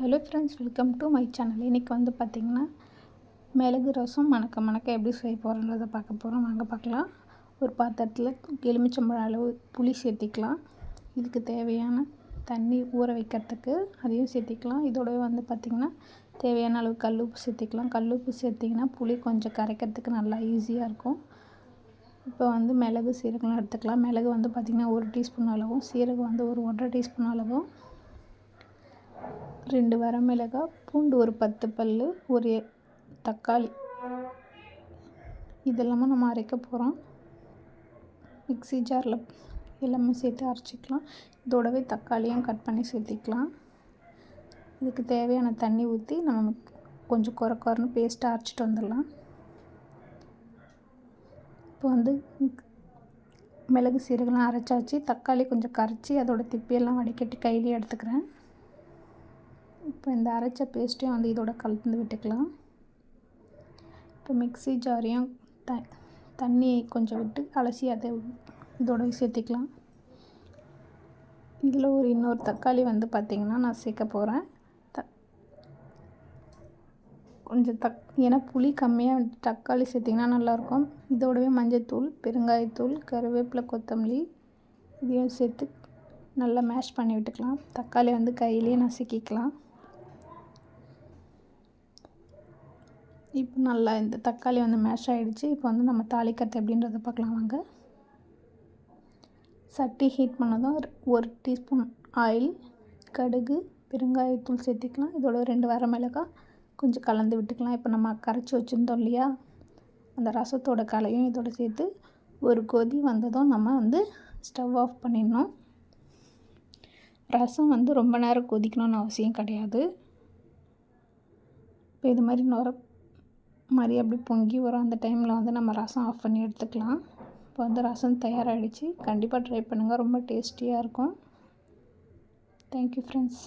Hello friends, welcome to my channel. இன்றைக்கி வந்து பார்த்திங்கன்னா மிளகு ரசம் மணக்க மணக்க எப்படி செய்ய போகிறோன்றதை பார்க்க போகிறோம். வாங்க பார்க்கலாம். ஒரு பாத்திரத்தில் எலுமிச்சம்பழம் அளவு புளி சேர்த்திக்கலாம். இதுக்கு தேவையான தண்ணி ஊற வைக்கிறதுக்கு அதையும் சேர்த்திக்கலாம். இதோடவே வந்து பார்த்திங்கன்னா தேவையான அளவு கல் உப்பு சேர்த்திக்கலாம். கல் உப்பு சேர்த்திங்கன்னா புளி கொஞ்சம் கரைக்கிறதுக்கு நல்லா ஈஸியாக இருக்கும். இப்போ வந்து மிளகு சீரகம்லாம் எடுத்துக்கலாம். மிளகு வந்து பார்த்திங்கன்னா 1 டீஸ்பூன் அளவும், சீரகம் வந்து ஒரு 1.5 டீஸ்பூன் அளவும், 2 வரமிளகாய், பூண்டு ஒரு 10 பல், ஒரு தக்காளி, இதெல்லாமே நம்ம அரைக்க போகிறோம். மிக்ஸி ஜாரில் எல்லாமே சேர்த்து அரைச்சிக்கலாம். இதோடவே தக்காளியும் கட் பண்ணி சேர்த்திக்கலாம். இதுக்கு தேவையான தண்ணி ஊற்றி நம்ம கொஞ்சம் குறன்னு பேஸ்ட்டாக அரைச்சிட்டு வந்துடலாம். இப்போ வந்து மிளகு சீரகம்லாம் அரைச்சாச்சு. தக்காளி கொஞ்சம் கரைச்சி அதோட திப்பியெல்லாம் வடிகட்டி கையிலே எடுத்துக்கிறேன். இப்போ இந்த அரைச்ச பேஸ்ட்டையும் வந்து இதோட கலந்து விட்டுக்கலாம். இப்போ மிக்ஸி ஜாரையும் தண்ணி கொஞ்சம் விட்டு அலசி அதை இதோட சேர்த்திக்கலாம். இதில் இன்னொரு தக்காளி வந்து பார்த்திங்கன்னா நான் சேர்க்க போகிறேன். கொஞ்சம் ஏன்னா புளி கம்மியாக தக்காளி சேர்த்திங்கன்னா நல்லாயிருக்கும். இதோடவே மஞ்சள்தூள், பெருங்காயத்தூள், கருவேப்பிலை, கொத்தமல்லி இதையும் சேர்த்து நல்லா மேஷ் பண்ணி விட்டுக்கலாம். தக்காளி வந்து கையிலேயே நசுக்கிக்கலாம். இப்போ நல்லா இந்த தக்காளி வந்து மேஷ் ஆகிடுச்சு. இப்போ வந்து நம்ம தாளிக்கிறது எப்படின்றத பார்க்கலாம் வாங்க. சட்டி ஹீட் பண்ணதும் 1 டீஸ்பூன் ஆயில், கடுகு, பெருங்காயத்தூள் சேர்த்திக்கலாம். இதோட 2 வரமிளகாய் கொஞ்சம் கலந்து விட்டுக்கலாம். இப்போ நம்ம கரைச்சி வச்சுருந்தோம் இல்லையா, அந்த ரசத்தோட கலையும் இதோட சேர்த்து ஒரு கொதி வந்ததும் நம்ம வந்து ஸ்டவ் ஆஃப் பண்ணிடணும். ரசம் வந்து ரொம்ப நேரம் கொதிக்கணும்னு அவசியம் கிடையாது. இப்போ இது மாதிரி அப்படி பொங்கி வரும். அந்த டைமில் வந்து நம்ம ரசம் ஆஃப் பண்ணி எடுத்துக்கலாம். இப்போ வந்து ரசம் தயாராகிடுச்சு. கண்டிப்பாக ட்ரை பண்ணுங்கள், ரொம்ப டேஸ்டியாக இருக்கும். Thank you friends.